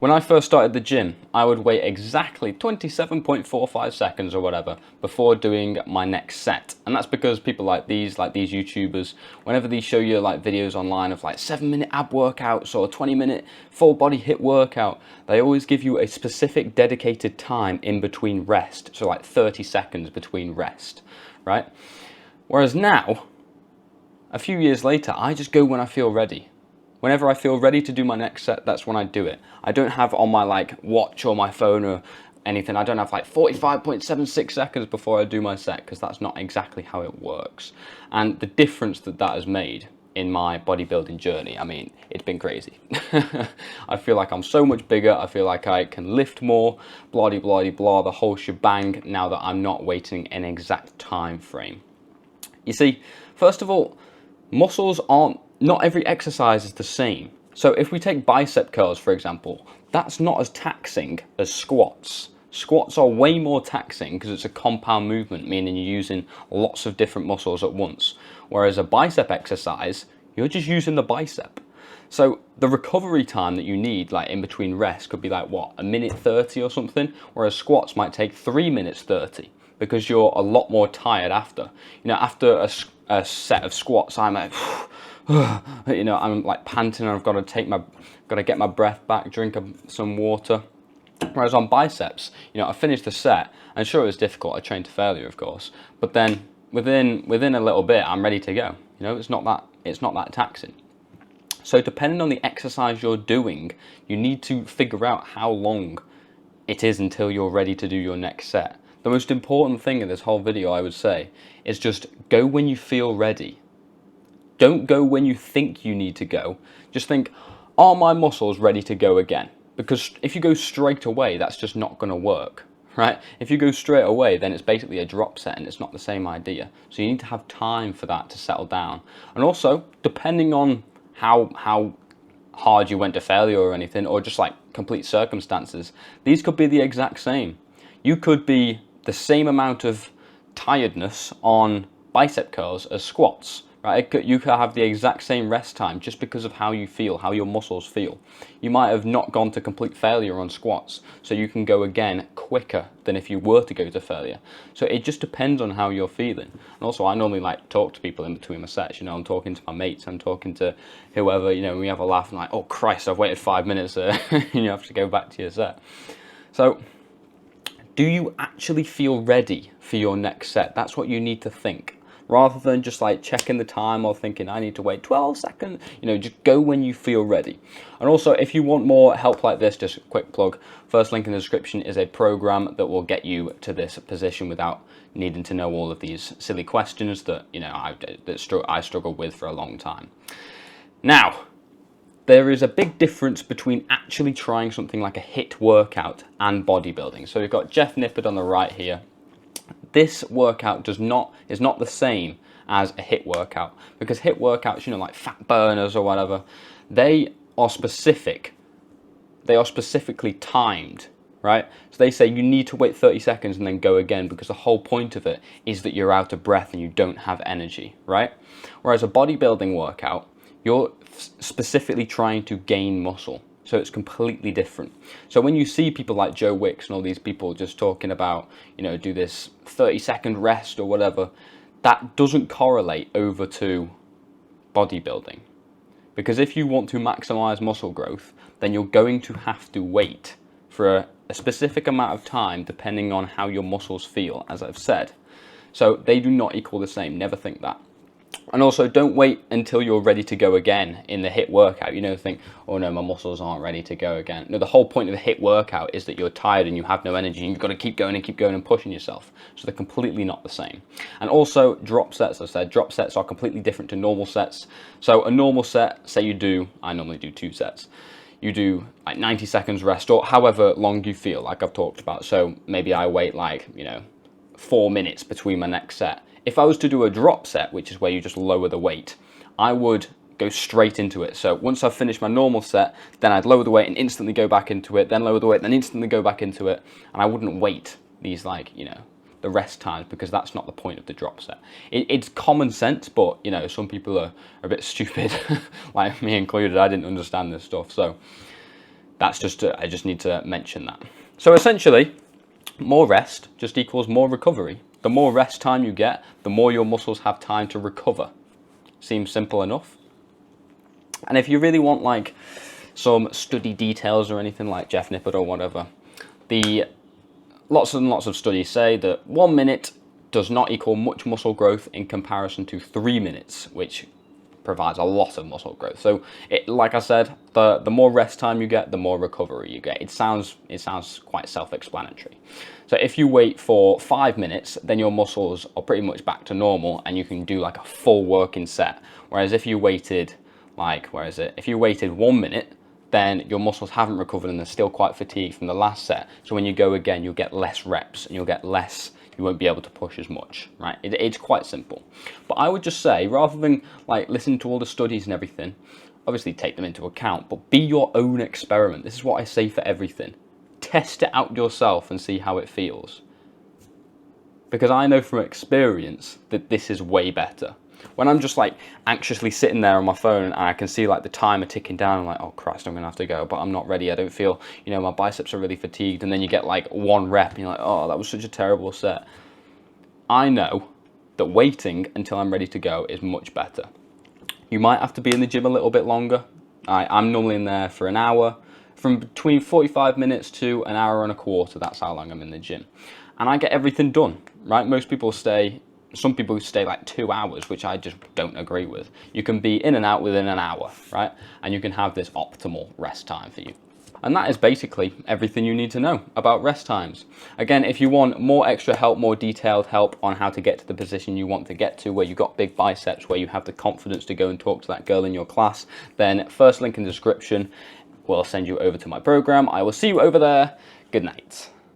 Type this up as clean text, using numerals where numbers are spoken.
When I first started the gym, I would wait exactly 27.45 seconds or whatever before doing my next set. And that's because people like these YouTubers, whenever they show you like videos online of like 7-minute ab workouts or a 20-minute full body HIIT workout, they always give you a specific dedicated time in between rest. So like 30 seconds between rest, right? Whereas now, a few years later, I just go when I feel ready. Whenever I feel ready to do my next set, that's when I do it. I don't have on my like watch or my phone or anything, I don't have like 45.76 seconds before I do my set, because that's not exactly how it works. And the difference that that has made in my bodybuilding journey, I mean, it's been crazy. I feel like I'm so much bigger, I feel like I can lift more, blah de blah de blah, the whole shebang, now that I'm not waiting an exact time frame. You see, first of all, not every exercise is the same. So if we take bicep curls, for example, that's not as taxing as squats. Squats are way more taxing because it's a compound movement, meaning you're using lots of different muscles at once. Whereas a bicep exercise, you're just using the bicep. So the recovery time that you need, like in between rests, could be like what, 1:30 or something, whereas squats might take 3:30 because you're a lot more tired after. You know, after a set of squats, I'm like, you know, I'm like panting, and I've got to get my breath back, drink some water. Whereas on biceps, you know, I finished the set, and sure, it was difficult. I trained to failure, of course, but then within a little bit, I'm ready to go. You know, it's not that taxing. So depending on the exercise you're doing, you need to figure out how long it is until you're ready to do your next set. The most important thing in this whole video, I would say, is just go when you feel ready. Don't go when you think you need to go. Just think, are my muscles ready to go again? Because if you go straight away, that's just not going to work, right? If you go straight away, then it's basically a drop set, and it's not the same idea. So you need to have time for that to settle down. And also, depending on how hard you went to failure or anything, or just like complete circumstances, these could be the exact same. You could be the same amount of tiredness on bicep curls as squats, right? You could have the exact same rest time just because of how you feel, how your muscles feel. You might have not gone to complete failure on squats, so you can go again quicker than if you were to go to failure. So it just depends on how you're feeling. And also, I normally like talk to people in between my sets. You know, I'm talking to my mates, I'm talking to whoever, you know, we have a laugh and like, oh Christ, I've waited 5 minutes and you have to go back to your set. So do you actually feel ready for your next set? That's what you need to think. Rather than just like checking the time or thinking I need to wait 12 seconds, you know, just go when you feel ready. And also, if you want more help like this, just a quick plug, first link in the description is a program that will get you to this position without needing to know all of these silly questions that, you know, I struggled with for a long time. Now, there is a big difference between actually trying something like a HIIT workout and bodybuilding. So we've got Jeff Nippard on the right here. This workout is not the same as a HIIT workout, because HIIT workouts, you know, like fat burners or whatever, they are specific. They are specifically timed, right? So they say you need to wait 30 seconds and then go again, because the whole point of it is that you're out of breath and you don't have energy, right? Whereas a bodybuilding workout, you're specifically trying to gain muscle. So it's completely different. So when you see people like Joe Wicks and all these people just talking about, you know, do this 30-second rest or whatever, that doesn't correlate over to bodybuilding. Because if you want to maximize muscle growth, then you're going to have to wait for a specific amount of time depending on how your muscles feel, as I've said. So they do not equal the same, never think that. And also, don't wait until you're ready to go again in the HIIT workout. You know, think, oh no, my muscles aren't ready to go again. No, the whole point of the HIIT workout is that you're tired and you have no energy, and you've got to keep going and pushing yourself. So they're completely not the same. And also, drop sets, as I said, drop sets are completely different to normal sets. So a normal set, say I normally do 2 sets. You do like 90 seconds rest, or however long you feel, like I've talked about. So maybe I wait like, you know, 4 minutes between my next set. If I was to do a drop set, which is where you just lower the weight, I would go straight into it. So once I've finished my normal set, then I'd lower the weight and instantly go back into it, then lower the weight, then instantly go back into it. And I wouldn't wait these, like, you know, the rest times, because that's not the point of the drop set. It's common sense, but, you know, some people are a bit stupid, like me included. I didn't understand this stuff. So That's just, I just need to mention that. So essentially, more rest just equals more recovery. The more rest time you get, the more your muscles have time to recover. Seems simple enough. And if you really want like some study details or anything like Jeff Nippard or whatever, lots and lots of studies say that 1 minute does not equal much muscle growth in comparison to 3 minutes, which provides a lot of muscle growth. So like I said, the more rest time you get, the more recovery you get. It sounds quite self-explanatory. So if you wait for 5 minutes, then your muscles are pretty much back to normal and you can do like a full working set. Whereas if you waited if you waited 1 minute, then your muscles haven't recovered and they're still quite fatigued from the last set. So when you go again, you'll get less reps and you won't be able to push as much, right? It's quite simple. But I would just say, rather than like listen to all the studies and everything, obviously take them into account, but be your own experiment. This is what I say for everything. Test it out yourself and see how it feels. Because I know from experience that this is way better. When I'm just like anxiously sitting there on my phone and I can see like the timer ticking down, I'm like, oh Christ, I'm gonna have to go, but I'm not ready. I don't feel, my biceps are really fatigued. And then you get like 1 rep and you're like, oh, that was such a terrible set. I know that waiting until I'm ready to go is much better. You might have to be in the gym a little bit longer. I'm normally in there for an hour, from between 45 minutes to an hour and a quarter. That's how long I'm in the gym. And I get everything done, right? Some people stay like 2 hours, which I just don't agree with. You can be in and out within an hour, right? And you can have this optimal rest time for you. And that is basically everything you need to know about rest times. Again, if you want more extra help, more detailed help on how to get to the position you want to get to, where you've got big biceps, where you have the confidence to go and talk to that girl in your class, then first link in the description will send you over to my program. I will see you over there. Good night.